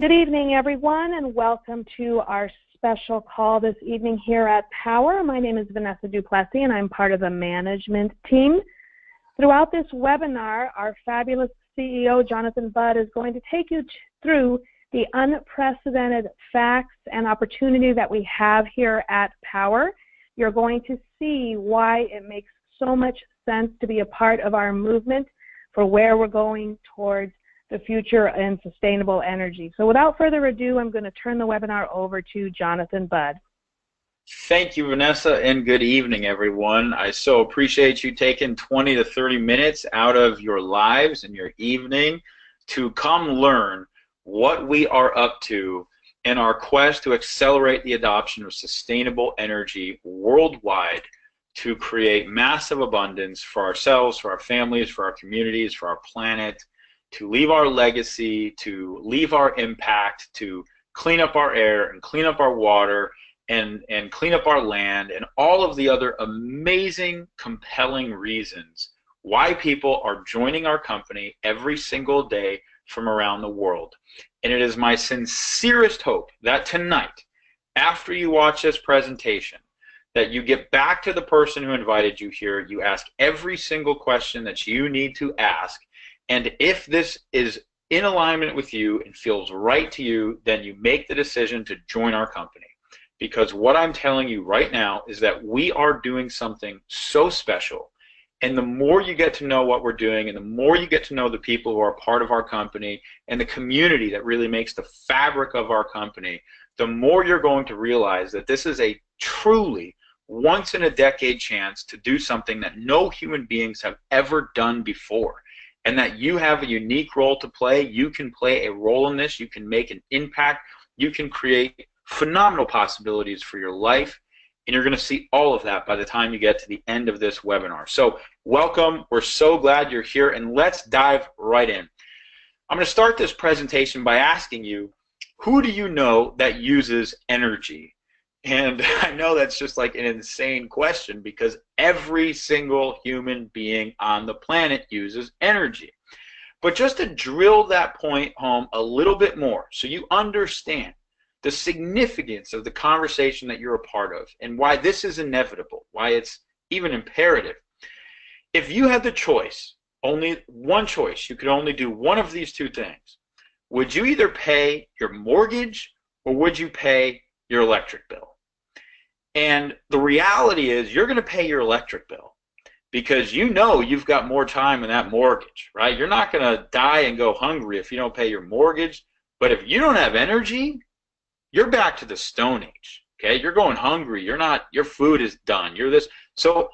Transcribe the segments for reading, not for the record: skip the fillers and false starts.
Good evening, everyone, and welcome to our special call this evening here at Powur. My name is Vanessa Duplessis, and I'm part of the management team. Throughout this webinar, our fabulous CEO, Jonathan Budd, is going to take you through the unprecedented facts and opportunity that we have here at Powur. You're going to see why it makes so much sense to be a part of our movement for where we're going towards the future and sustainable energy. So without further ado, I'm going to turn the webinar over to Jonathan Budd. Thank you, Vanessa, and good evening, everyone. I so appreciate you taking 20 to 30 minutes out of your lives and your evening to come learn what we are up to in our quest to accelerate the adoption of sustainable energy worldwide to create massive abundance for ourselves, for our families, for our communities, for our planet, to leave our legacy, to leave our impact, to clean up our air and clean up our water and clean up our land, and all of the other amazing, compelling reasons why people are joining our company every single day from around the world. And it is my sincerest hope that tonight, after you watch this presentation, that you get back to the person who invited you here, you ask every single question that you need to ask, and if this is in alignment with you and feels right to you, then you make the decision to join our company. Because what I'm telling you right now is that we are doing something so special. And the more you get to know what we're doing, and the more you get to know the people who are part of our company and the community that really makes the fabric of our company, the more you're going to realize that this is a truly once-in-a-decade chance to do something that no human beings have ever done before. And that you have a unique role to play. You can play a role in this. You can make an impact. You can create phenomenal possibilities for your life. And you're going to see all of that by the time you get to the end of this webinar. So welcome. We're so glad you're here. And let's dive right in. I'm going to start this presentation by asking you, who do you know that uses energy? And I know that's just like an insane question because every single human being on the planet uses energy. But just to drill that point home a little bit more so you understand the significance of the conversation that you're a part of and why this is inevitable, why it's even imperative. If you had the choice, only one choice, you could only do one of these two things. Would you either pay your mortgage or would you pay your electric bill? And the reality is you're going to pay your electric bill because you know you've got more time in that mortgage, right? You're not going to die and go hungry if you don't pay your mortgage. But if you don't have energy, you're back to the Stone Age, okay? You're going hungry. You're not, your food is done. You're this. So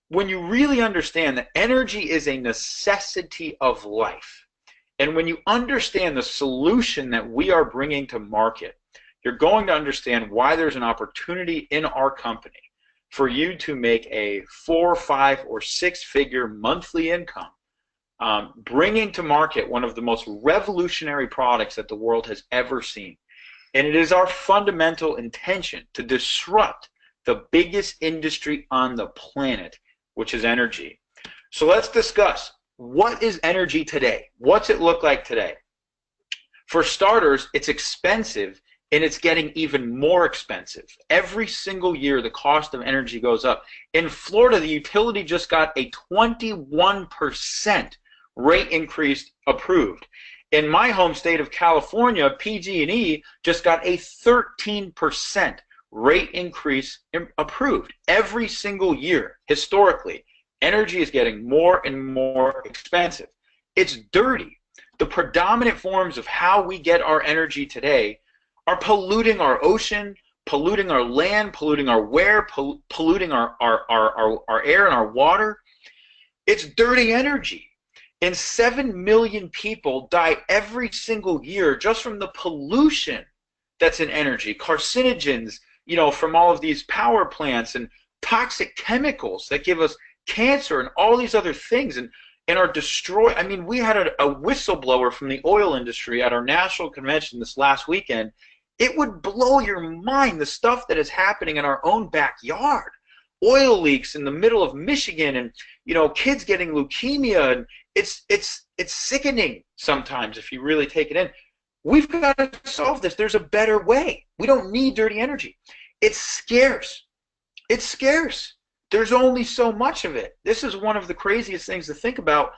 when you really understand that energy is a necessity of life, and when you understand the solution that we are bringing to market, you're going to understand why there's an opportunity in our company for you to make a 4, 5, or 6-figure monthly income, bringing to market one of the most revolutionary products that the world has ever seen. And it is our fundamental intention to disrupt the biggest industry on the planet, which is energy. So let's discuss, what is energy today? What's it look like today? For starters, it's expensive. And it's getting even more expensive. Every single year, the cost of energy goes up. In Florida, the utility just got a 21% rate increase approved. In my home state of California, PG&E just got a 13% rate increase approved. Every single year, historically, energy is getting more and more expensive. It's dirty. The predominant forms of how we get our energy today are polluting our ocean, polluting our land, polluting our air, polluting our air and our water. It's dirty energy. And 7 million people die every single year just from the pollution that's in energy, carcinogens, you know, from all of these power plants and toxic chemicals that give us cancer and all these other things and are destroyed. I mean, we had a whistleblower from the oil industry at our national convention this last weekend. It would blow your mind, the stuff that is happening in our own backyard. Oil leaks in the middle of Michigan, and you know, kids getting leukemia, and it's sickening sometimes if you really take it in. We've got to solve this. There's a better way. We don't need dirty energy. It's scarce. It's scarce. There's only so much of it. This is one of the craziest things to think about.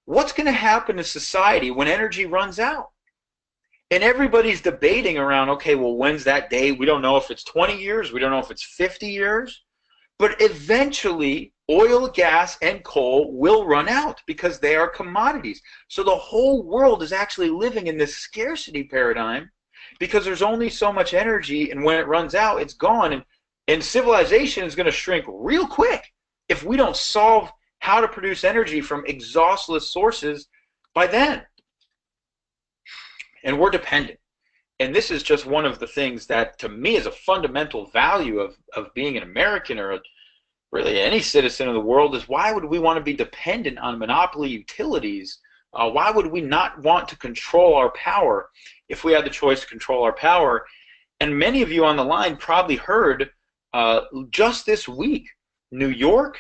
What's going to happen to society when energy runs out? And everybody's debating around, okay, well, when's that day? We don't know if it's 20 years. We don't know if it's 50 years. But eventually, oil, gas, and coal will run out because they are commodities. So the whole world is actually living in this scarcity paradigm because there's only so much energy, and when it runs out, it's gone. And civilization is going to shrink real quick if we don't solve how to produce energy from exhaustless sources by then. And we're dependent. And this is just one of the things that, to me, is a fundamental value of being an American or really any citizen of the world, is why would we want to be dependent on monopoly utilities? Why would we not want to control our power if we had the choice to control our power? And many of you on the line probably heard just this week, New York,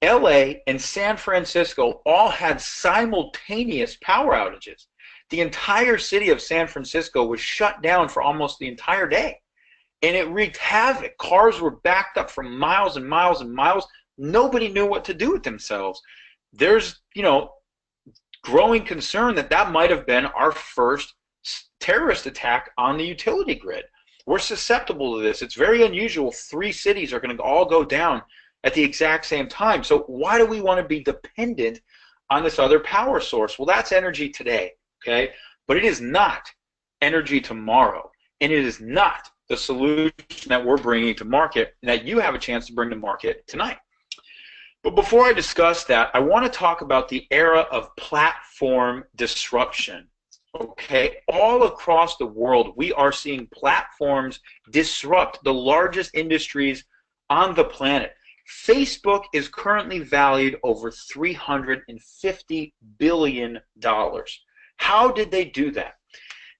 LA, and San Francisco all had simultaneous power outages. The entire city of San Francisco was shut down for almost the entire day. And it wreaked havoc. Cars were backed up for miles and miles and miles. Nobody knew what to do with themselves. There's, growing concern that that might have been our first terrorist attack on the utility grid. We're susceptible to this. It's very unusual. 3 cities are going to all go down at the exact same time. So why do we want to be dependent on this other power source? Well, that's energy today, okay? But it is not energy tomorrow. And it is not the solution that we're bringing to market and that you have a chance to bring to market tonight. But before I discuss that, I want to talk about the era of platform disruption. Okay, all across the world, we are seeing platforms disrupt the largest industries on the planet. Facebook is currently valued over $350 billion. How did they do that?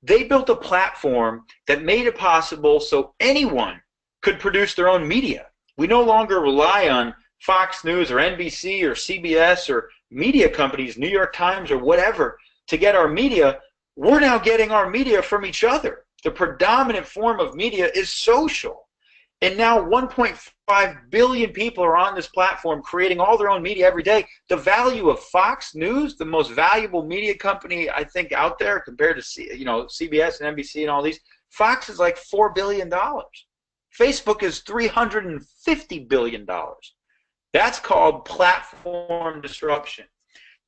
They built a platform that made it possible so anyone could produce their own media. We no longer rely on Fox News or NBC or CBS or media companies, New York Times or whatever, to get our media. We're now getting our media from each other. The predominant form of media is social. And now 1.5 billion people are on this platform creating all their own media every day. The value of Fox News, the most valuable media company I think out there compared to CBS and NBC and all these, Fox is like $4 billion. Facebook is $350 billion. That's called platform disruption.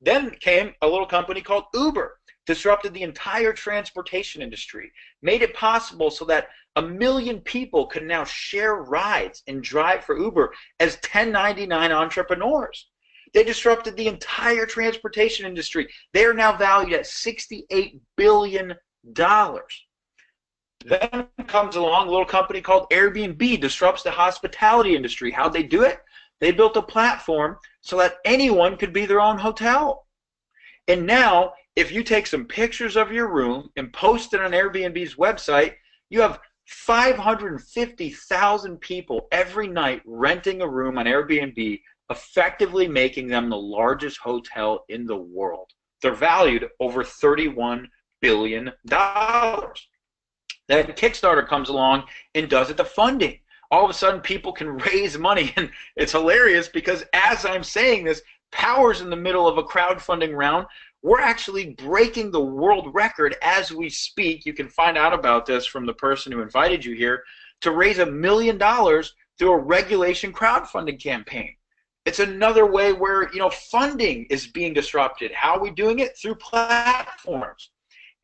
Then came a little company called Uber, disrupted the entire transportation industry, made it possible so that 1 million people can now share rides and drive for Uber as 1099 entrepreneurs. They disrupted the entire transportation industry. They are now valued at $68 billion. Then comes along a little company called Airbnb, disrupts the hospitality industry. How'd they do it? They built a platform so that anyone could be their own hotel. And now, if you take some pictures of your room and post it on Airbnb's website, you have 550,000 people every night renting a room on Airbnb, effectively making them the largest hotel in the world. They're valued over $31 billion. Then Kickstarter comes along and does it the funding. All of a sudden, people can raise money, and it's hilarious because as I'm saying this, Powur's in the middle of a crowdfunding round. We're actually breaking the world record as we speak. You can find out about this from the person who invited you here, to raise $1 million through a regulation crowdfunding campaign. It's another way where funding is being disrupted. How are we doing it? Through platforms.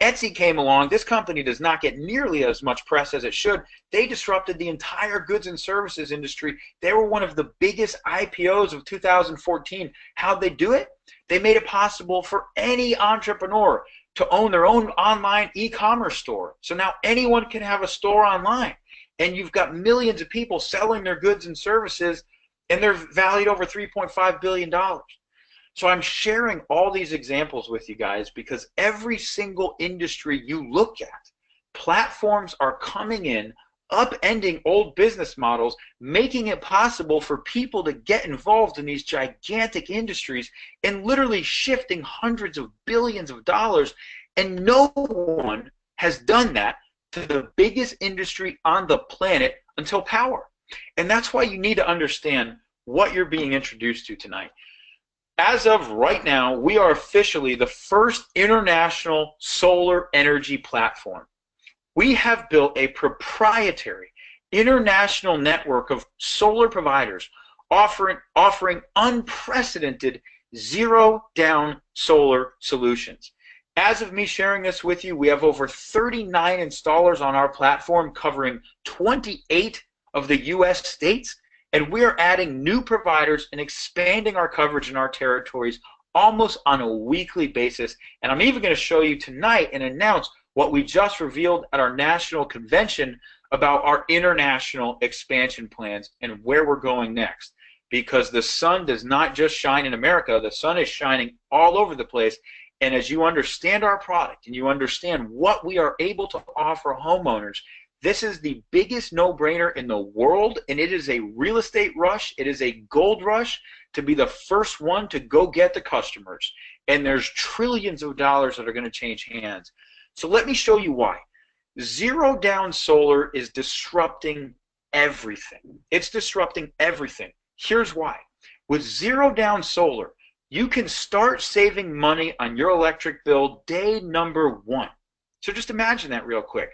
Etsy came along. This company does not get nearly as much press as it should. They disrupted the entire goods and services industry. They were one of the biggest IPOs of 2014. How'd they do it? They made it possible for any entrepreneur to own their own online e-commerce store. So now anyone can have a store online. And you've got millions of people selling their goods and services, and they're valued over $3.5 billion. So I'm sharing all these examples with you guys because every single industry you look at, platforms are coming in, upending old business models, making it possible for people to get involved in these gigantic industries and literally shifting hundreds of billions of dollars, and no one has done that to the biggest industry on the planet until Powur. And that's why you need to understand what you're being introduced to tonight. As of right now, we are officially the first international solar energy platform. We have built a proprietary international network of solar providers offering unprecedented zero-down solar solutions. As of me sharing this with you, we have over 39 installers on our platform covering 28 of the U.S. states, and we are adding new providers and expanding our coverage in our territories almost on a weekly basis. And I'm even going to show you tonight and announce what we just revealed at our national convention about our international expansion plans and where we're going next. Because the sun does not just shine in America, the sun is shining all over the place. And as you understand our product and you understand what we are able to offer homeowners, this is the biggest no-brainer in the world, and it is a real estate rush. It is a gold rush to be the first one to go get the customers. And there's trillions of dollars that are going to change hands. So let me show you why. Zero-down solar is disrupting everything. It's disrupting everything. Here's why. With zero-down solar, you can start saving money on your electric bill day number one. So just imagine that real quick.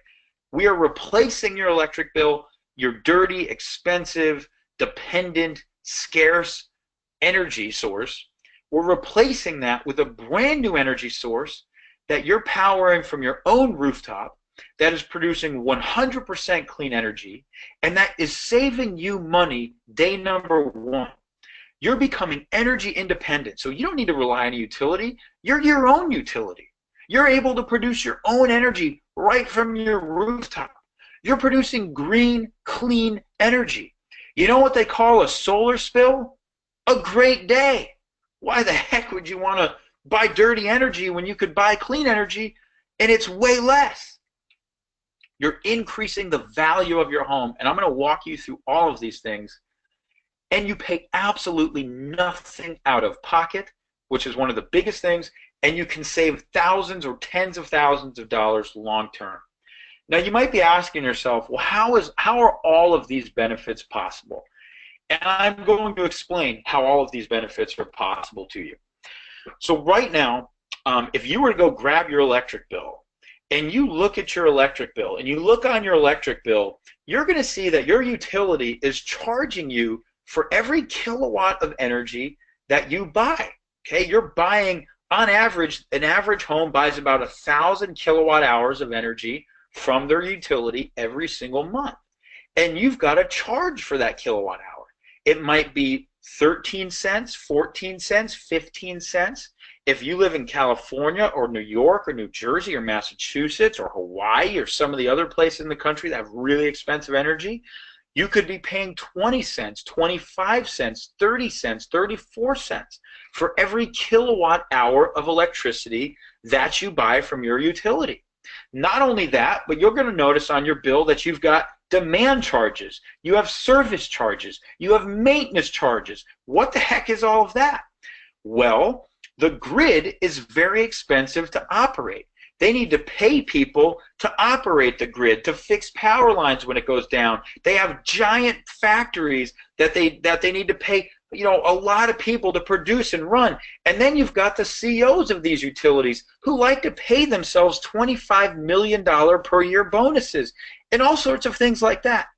We are replacing your electric bill, your dirty, expensive, dependent, scarce energy source. We're replacing that with a brand new energy source that you're powering from your own rooftop that is producing 100% clean energy, and that is saving you money day number one. You're becoming energy independent, so you don't need to rely on a utility. You're your own utility. You're able to produce your own energy right from your rooftop. You're producing green, clean energy. You know what they call a solar spill? A great day. Why the heck would you want to buy dirty energy when you could buy clean energy and it's way less? You're increasing the value of your home, and I'm going to walk you through all of these things, and you pay absolutely nothing out of pocket, which is one of the biggest things, and you can save thousands or tens of thousands of dollars long term. Now you might be asking yourself, well, how are all of these benefits possible? And I'm going to explain how all of these benefits are possible to you. So right now, if you were to go grab your electric bill and you look at your electric bill and you look on your electric bill, you're going to see that your utility is charging you for every kilowatt of energy that you buy. Okay, you're buying, on average, an average home buys about 1,000 kilowatt hours of energy from their utility every single month. And you've got to charge for that kilowatt hour. It might be 13 cents, 14 cents, 15 cents. If you live in California or New York or New Jersey or Massachusetts or Hawaii or some of the other places in the country that have really expensive energy, you could be paying 20 cents, 25 cents, 30 cents, 34 cents for every kilowatt hour of electricity that you buy from your utility. Not only that, but you're going to notice on your bill that you've got demand charges, you have service charges, you have maintenance charges. What the heck is all of that? Well, the grid is very expensive to operate. They need to pay people to operate the grid, to fix power lines when it goes down. They have giant factories that they need to pay, a lot of people to produce and run. And then you've got the CEOs of these utilities who like to pay themselves $25 million per year bonuses and all sorts of things like that.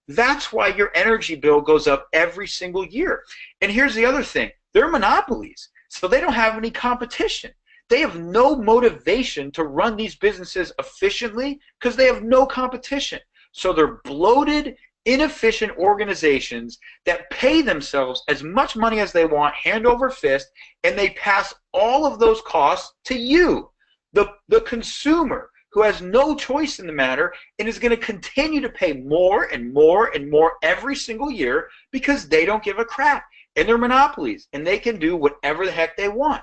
That's why your energy bill goes up every single year. And here's the other thing. They're monopolies, so they don't have any competition. They have no motivation to run these businesses efficiently because they have no competition. So they're bloated, inefficient organizations that pay themselves as much money as they want, hand over fist, and they pass all of those costs to you, the consumer, who has no choice in the matter and is going to continue to pay more and more and more every single year because they don't give a crap. And they're monopolies, and they can do whatever the heck they want.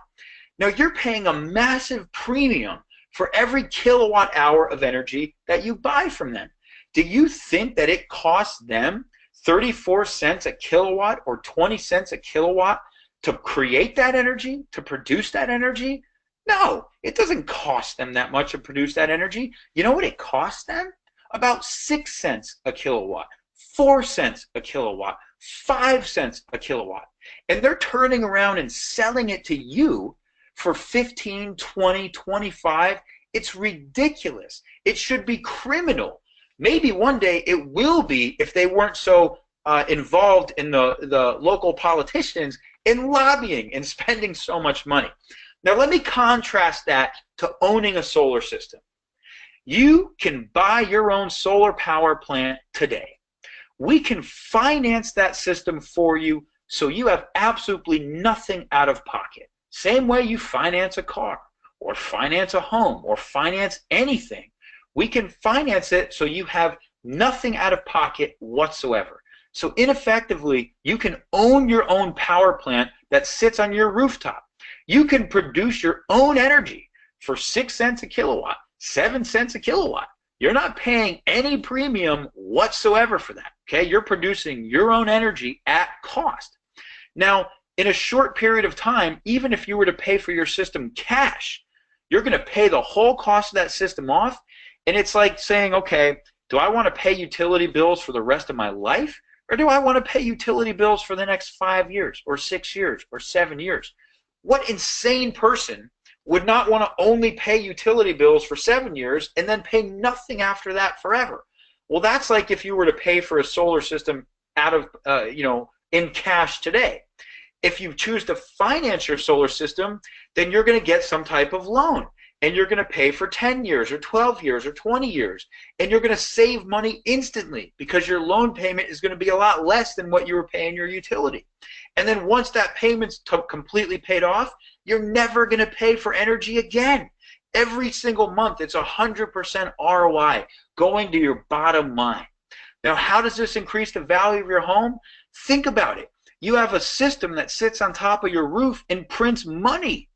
Now, you're paying a massive premium for every kilowatt hour of energy that you buy from them. Do you think that it costs them 34 cents a kilowatt or 20 cents a kilowatt to create that energy, to produce that energy? No, it doesn't cost them that much to produce that energy. You know what it costs them? About 6 cents a kilowatt, 4 cents a kilowatt, 5 cents a kilowatt. And they're turning around and selling it to you for 15, 20, 25. It's ridiculous. It should be criminal. Maybe one day it will be if they weren't so involved in the local politicians in lobbying and spending so much money. Now let me contrast that to owning a solar system. You can buy your own solar power plant today. We can finance that system for you so you have absolutely nothing out of pocket. Same way you finance a car or finance a home or finance anything. We can finance it so you have nothing out of pocket whatsoever. So ineffectively, you can own your own power plant that sits on your rooftop. You can produce your own energy for 6 cents a kilowatt, 7 cents a kilowatt. You're not paying any premium whatsoever for that. Okay, you're producing your own energy at cost. Now, in a short period of time, even if you were to pay for your system cash, you're going to pay the whole cost of that system off. And it's like saying, okay, do I want to pay utility bills for the rest of my life? Or do I want to pay utility bills for the next 5 years or 6 years or 7 years? What insane person would not want to only pay utility bills for 7 years and then pay nothing after that forever? Well, that's like if you were to pay for a solar system out of, in cash today. If you choose to finance your solar system, then you're going to get some type of loan. And you're going to pay for 10 years or 12 years or 20 years. And you're going to save money instantly because your loan payment is going to be a lot less than what you were paying your utility. And then once that payment's completely paid off, you're never going to pay for energy again. Every single month, it's 100% ROI going to your bottom line. Now, how does this increase the value of your home? Think about it. You have a system that sits on top of your roof and prints money.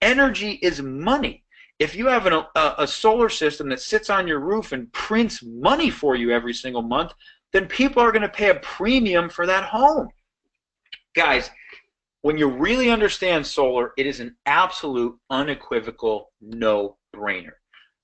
Energy is money. If you have a solar system that sits on your roof and prints money for you every single month, then people are going to pay a premium for that home. Guys, when you really understand solar, it is an absolute, unequivocal no-brainer.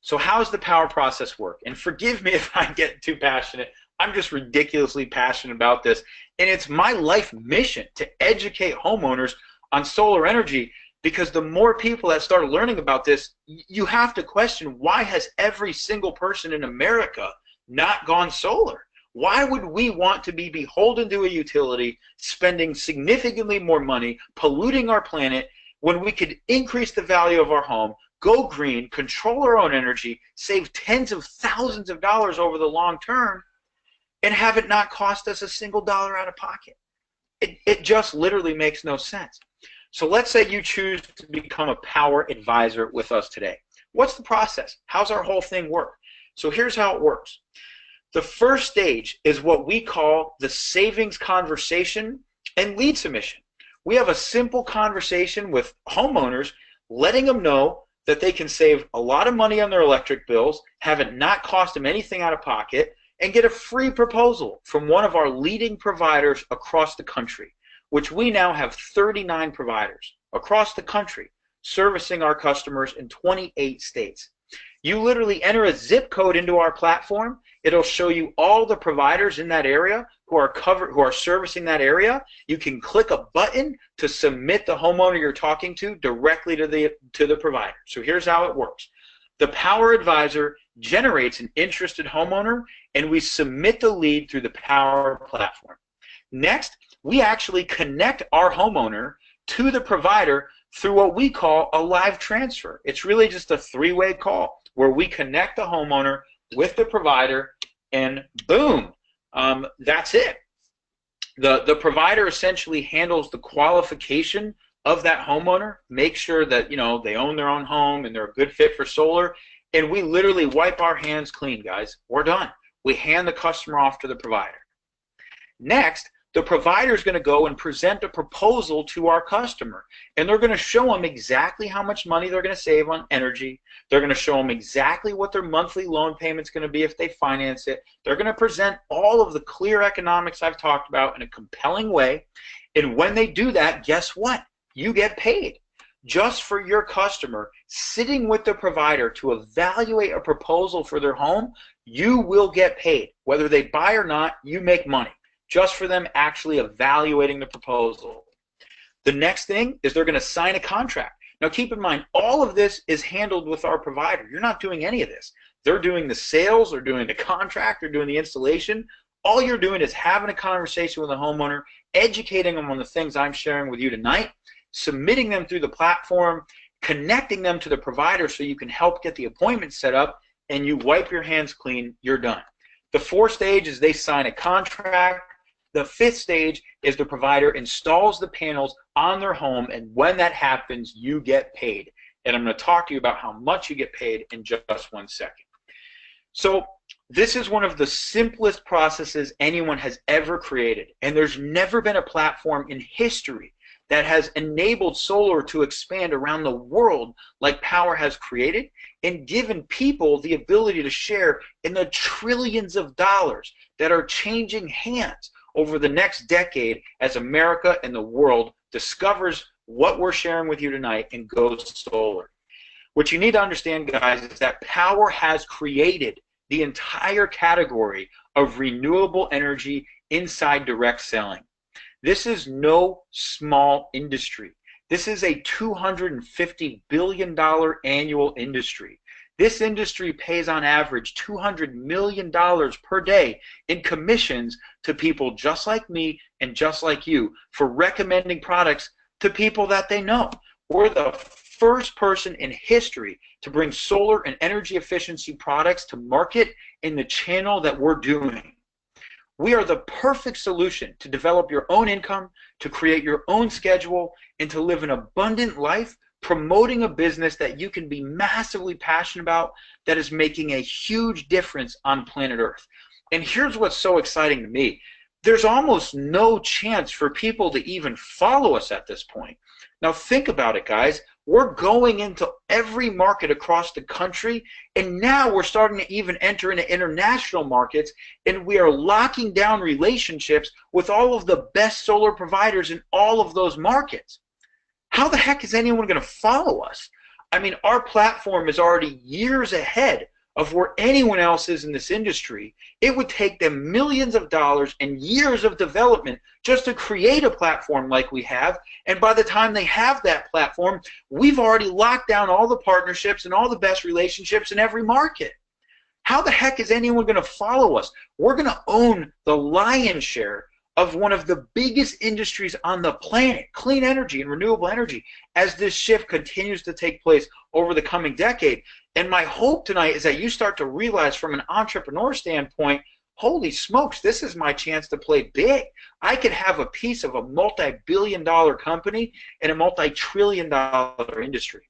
So how does the power process work? And forgive me if I get too passionate. I'm just ridiculously passionate about this. And it's my life mission to educate homeowners on solar energy, because the more people that start learning about this, you have to question, why has every single person in America not gone solar? Why would we want to be beholden to a utility, spending significantly more money, polluting our planet, when we could increase the value of our home, go green, control our own energy, save tens of thousands of dollars over the long term, and have it not cost us a single dollar out of pocket? It just literally makes no sense. So let's say you choose to become a power advisor with us today. What's the process? How's our whole thing work? So here's how it works. The first stage is what we call the savings conversation and lead submission. We have a simple conversation with homeowners, letting them know that they can save a lot of money on their electric bills, have it not cost them anything out of pocket, and get a free proposal from one of our leading providers across the country, which we now have 39 providers across the country servicing our customers in 28 states. You literally enter a zip code into our platform. It'll show you all the providers in that area who are servicing that area. You can click a button to submit the homeowner you're talking to directly to the provider. So here's how it works. The Power Advisor generates an interested homeowner, and we submit the lead through the Power platform. Next, we actually connect our homeowner to the provider through what we call a live transfer. It's really just a three-way call where we connect the homeowner with the provider, and boom, that's it. The provider essentially handles the qualification of that homeowner, make sure that they own their own home and they're a good fit for solar, and we literally wipe our hands clean, guys. We're done. We hand the customer off to the provider. Next, the provider is going to go and present a proposal to our customer, and they're going to show them exactly how much money they're going to save on energy. They're going to show them exactly what their monthly loan payment's going to be if they finance it. They're going to present all of the clear economics I've talked about in a compelling way, and when they do that, guess what? You get paid. just for your customer sitting with the provider to evaluate a proposal for their home, you will get paid. Whether they buy or not, you make money just for them actually evaluating the proposal. The next thing is they're going to sign a contract. Now keep in mind, all of this is handled with our provider. You're not doing any of this. They're doing the sales, they're doing the contract, they're doing the installation. All you're doing is having a conversation with a homeowner, educating them on the things I'm sharing with you tonight, submitting them through the platform, connecting them to the provider so you can help get the appointment set up, and you wipe your hands clean, you're done. The fourth stage is they sign a contract. The fifth stage is the provider installs the panels on their home, and when that happens, you get paid. And I'm going to talk to you about how much you get paid in just 1 second. So this is one of the simplest processes anyone has ever created, and there's never been a platform in history that has enabled solar to expand around the world like Powur has created, and given people the ability to share in the trillions of dollars that are changing hands over the next decade as America and the world discovers what we're sharing with you tonight and goes solar. What you need to understand, guys, is that Powur has created the entire category of renewable energy inside direct selling. This is no small industry. This is a $250 billion annual industry. This industry pays on average $200 million per day in commissions to people just like me and just like you for recommending products to people that they know. We're the first person in history to bring solar and energy efficiency products to market in the channel that we're doing. We are the perfect solution to develop your own income, to create your own schedule, and to live an abundant life promoting a business that you can be massively passionate about that is making a huge difference on planet Earth. And here's what's so exciting to me. There's almost no chance for people to even follow us at this point. Now think about it, guys. We're going into every market across the country, and now we're starting to even enter into international markets, and we are locking down relationships with all of the best solar providers in all of those markets. How the heck is anyone going to follow us? I mean, our platform is already years ahead of where anyone else is in this industry. It would take them millions of dollars and years of development just to create a platform like we have, and by the time they have that platform, we've already locked down all the partnerships and all the best relationships in every market. How the heck is anyone going to follow us? We're going to own the lion's share of one of the biggest industries on the planet, clean energy and renewable energy, as this shift continues to take place over the coming decade. And my hope tonight is that you start to realize from an entrepreneur standpoint, holy smokes, this is my chance to play big. I could have a piece of a multi-billion-dollar company in a multi-trillion-dollar industry.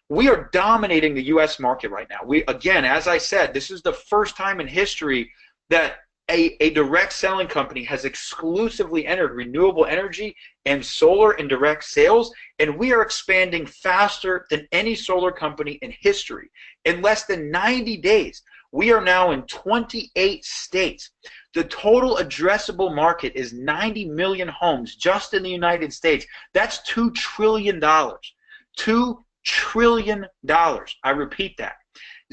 We are dominating the U.S. market right now. Again, as I said, this is the first time in history that a direct selling company has exclusively entered renewable energy and solar and direct sales, and we are expanding faster than any solar company in history. In less than 90 days, we are now in 28 states. The total addressable market is 90 million homes just in the United States. That's $2 trillion. $2 trillion. I repeat that.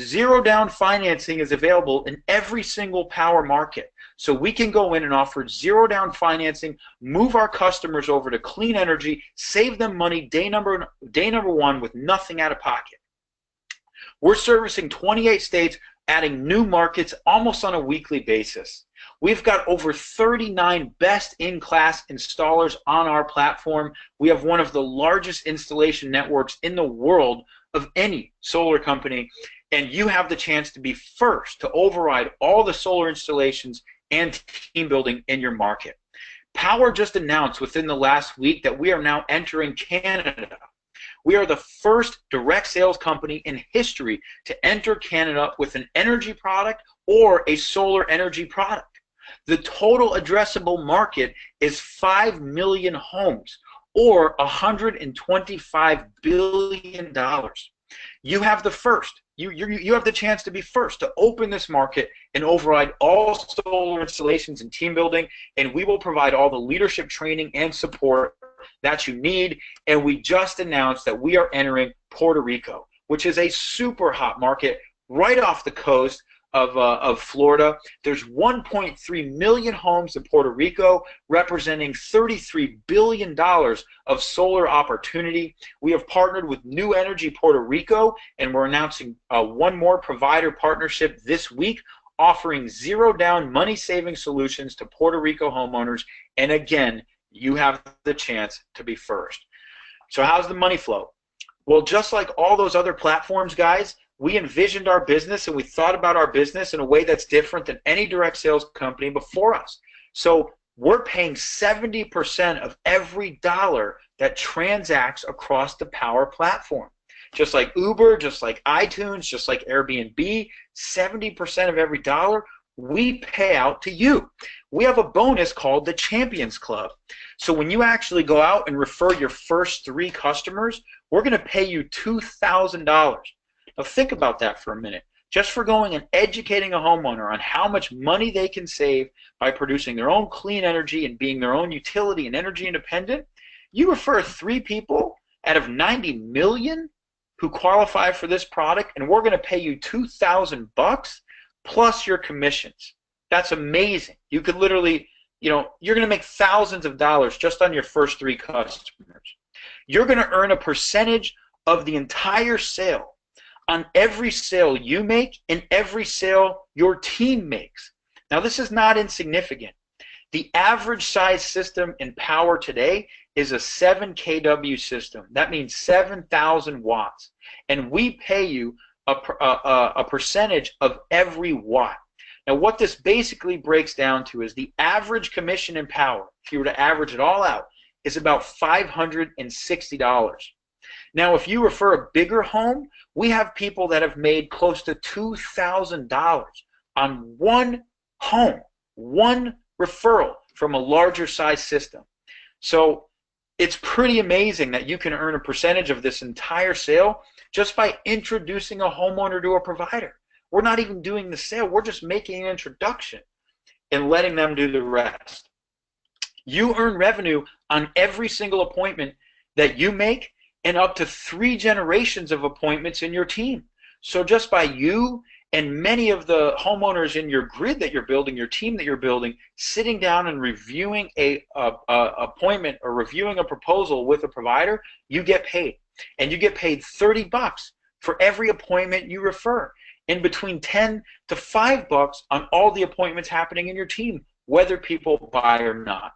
Zero down financing is available in every single Powur market. So we can go in and offer zero down financing, move our customers over to clean energy, save them money day number one with nothing out of pocket. We're servicing 28 states, adding new markets almost on a weekly basis. We've got over 39 best-in-class installers on our platform. We have one of the largest installation networks in the world of any solar company, and you have the chance to be first to override all the solar installations and team building in your market. Powur just announced within the last week that we are now entering Canada. We are the first direct sales company in history to enter Canada with an energy product or a solar energy product. The total addressable market is 5 million homes, or $125 billion. You have the first. You have the chance to be first to open this market and override all solar installations and team building, and we will provide all the leadership training and support that you need. And we just announced that we are entering Puerto Rico, which is a super hot market right off the coast of Florida. There's 1.3 million homes in Puerto Rico, representing $33 billion of solar opportunity. We have partnered with New Energy Puerto Rico, and we're announcing one more provider partnership this week, offering zero-down money-saving solutions to Puerto Rico homeowners. And again, you have the chance to be first. So how's the money flow? Well, just like all those other platforms, guys, we envisioned our business and we thought about our business in a way that's different than any direct sales company before us. So we're paying 70% of every dollar that transacts across the Powur platform. Just like Uber, just like iTunes, just like Airbnb, 70% of every dollar we pay out to you. We have a bonus called the Champions Club. So when you actually go out and refer your first 3 customers, we're going to pay you $2,000. Now think about that for a minute. Just for going and educating a homeowner on how much money they can save by producing their own clean energy and being their own utility and energy independent, you refer 3 people out of 90 million who qualify for this product, and we're going to pay you $2,000 plus your commissions. That's amazing. You could literally, you're going to make thousands of dollars just on your first 3 customers. You're going to earn a percentage of the entire sale on every sale you make and every sale your team makes. Now, this is not insignificant. The average size system in Powur today is a 7 kW system. That means 7,000 watts. And we pay you a percentage of every watt. Now, what this basically breaks down to is the average commission in Powur, if you were to average it all out, is about $560. Now, if you refer a bigger home, we have people that have made close to $2,000 on one home, one referral from a larger size system. So it's pretty amazing that you can earn a percentage of this entire sale just by introducing a homeowner to a provider. We're not even doing the sale. We're just making an introduction and letting them do the rest. You earn revenue on every single appointment that you make and up to 3 generations of appointments in your team. So just by you and many of the homeowners in your grid that you're building, your team that you're building, sitting down and reviewing a appointment or reviewing a proposal with a provider, you get paid. And you get paid $30 for every appointment you refer, and between $10 to $5 on all the appointments happening in your team, whether people buy or not.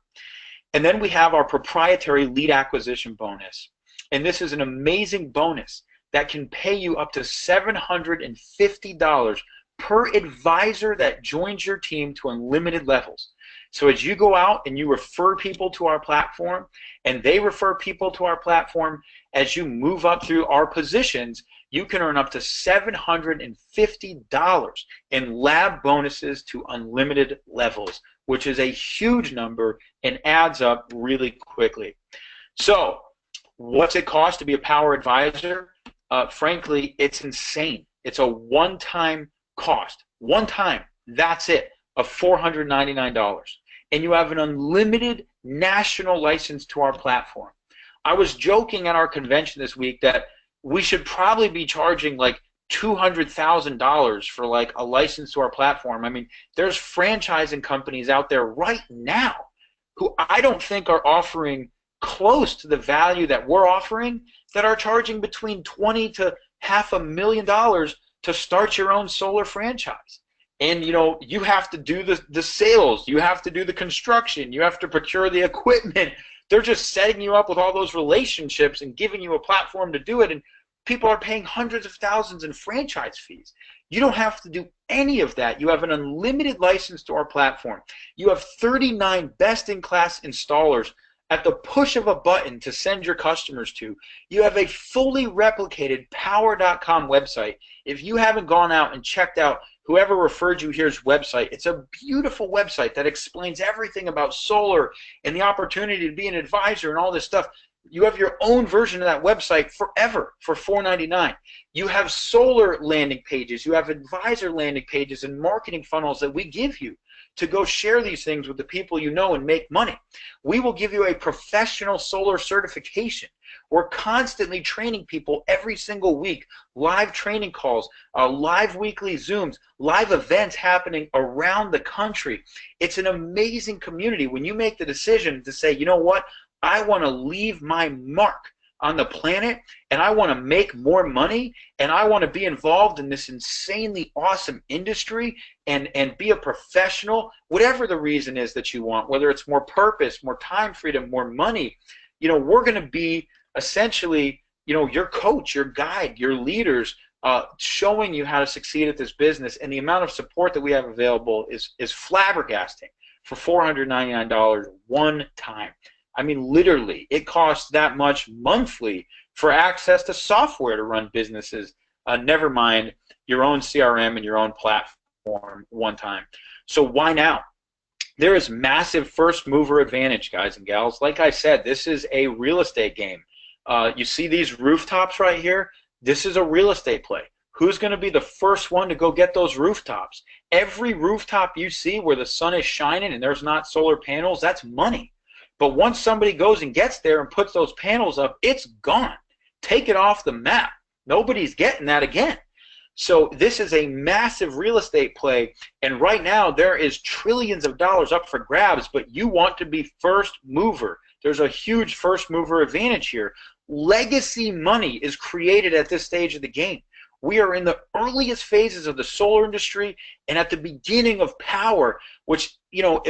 And then we have our proprietary lead acquisition bonus. And this is an amazing bonus that can pay you up to $750 per advisor that joins your team to unlimited levels. So as you go out and you refer people to our platform and they refer people to our platform, as you move up through our positions, you can earn up to $750 in lab bonuses to unlimited levels, which is a huge number and adds up really quickly. So what's it cost to be a Powur advisor? Frankly, it's insane. It's a one-time cost. One time, that's it, of $499. And you have an unlimited national license to our platform. I was joking at our convention this week that we should probably be charging like $200,000 for like a license to our platform. I mean, there's franchising companies out there right now who I don't think are offering close to the value that we're offering, that are charging between $20,000 to $500,000 to start your own solar franchise. And you have to do the sales, you have to do the construction, you have to procure the equipment. They're just setting you up with all those relationships and giving you a platform to do it, and people are paying hundreds of thousands in franchise fees. You don't have to do any of that. You have an unlimited license to our platform. You have 39 best-in-class installers at the push of a button to send your customers to. You have a fully replicated Powur.com website. If you haven't gone out and checked out whoever referred you here's website, it's a beautiful website that explains everything about solar and the opportunity to be an advisor and all this stuff. You have your own version of that website forever for $4.99. You have solar landing pages, you have advisor landing pages and marketing funnels that we give you to go share these things with the people you know and make money. We will give you a professional solar certification. We're constantly training people every single week, live training calls, live weekly Zooms, live events happening around the country. It's an amazing community. When you make the decision to say, you know what, I want to leave my mark on the planet, and I want to make more money, and I want to be involved in this insanely awesome industry and be a professional, whatever the reason is that you want, whether it's more purpose, more time freedom, more money, you know, we're going to be essentially, you know, your coach, your guide, your leaders, showing you how to succeed at this business. And the amount of support that we have available is flabbergasting for $499 one time. I mean, literally, it costs that much monthly for access to software to run businesses, never mind your own CRM and your own platform one time. So why now? There is massive first mover advantage, guys and gals. Like I said, this is a real estate game. You see these rooftops right here? This is a real estate play. Who's going to be the first one to go get those rooftops? Every rooftop you see where the sun is shining and there's not solar panels, that's money. But once somebody goes and gets there and puts those panels up, it's gone. Take it off the map. Nobody's getting that again. So this is a massive real estate play, and right now there is trillions of dollars up for grabs, but you want to be first mover. There's a huge first mover advantage here. Legacy money is created at this stage of the game. We are in the earliest phases of the solar industry and at the beginning of power, which, you know,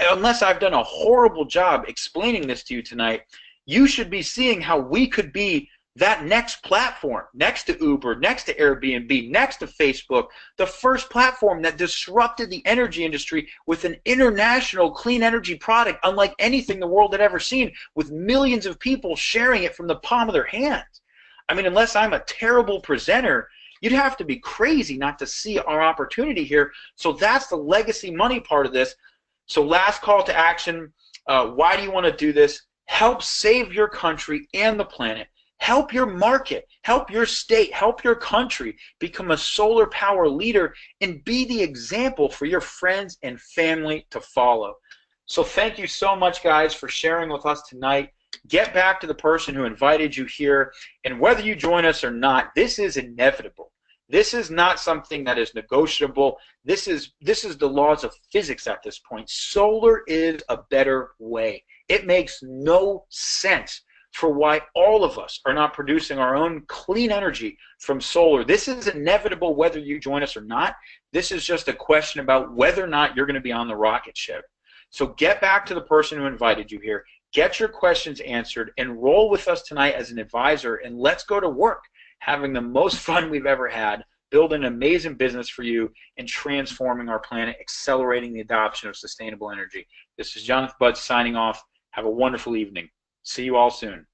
unless I've done a horrible job explaining this to you tonight, you should be seeing how we could be that next platform, next to Uber, next to Airbnb, next to Facebook, the first platform that disrupted the energy industry with an international clean energy product unlike anything the world had ever seen, with millions of people sharing it from the palm of their hands. I mean, unless I'm a terrible presenter, you'd have to be crazy not to see our opportunity here. So that's the legacy money part of this. So last call to action, why do you want to do this? Help save your country and the planet. Help your market, help your state, help your country become a solar power leader and be the example for your friends and family to follow. So thank you so much, guys, for sharing with us tonight. Get back to the person who invited you here, and whether you join us or not, this is inevitable. This is not something that is negotiable. This is the laws of physics at this point. Solar is a better way. It makes no sense for why all of us are not producing our own clean energy from solar. This is inevitable whether you join us or not. This is just a question about whether or not you're going to be on the rocket ship. So get back to the person who invited you here. Get your questions answered. Enroll with us tonight as an advisor, and let's go to work having the most fun we've ever had, building an amazing business for you, and transforming our planet, accelerating the adoption of sustainable energy. This is Jonathan Budd signing off. Have a wonderful evening. See you all soon.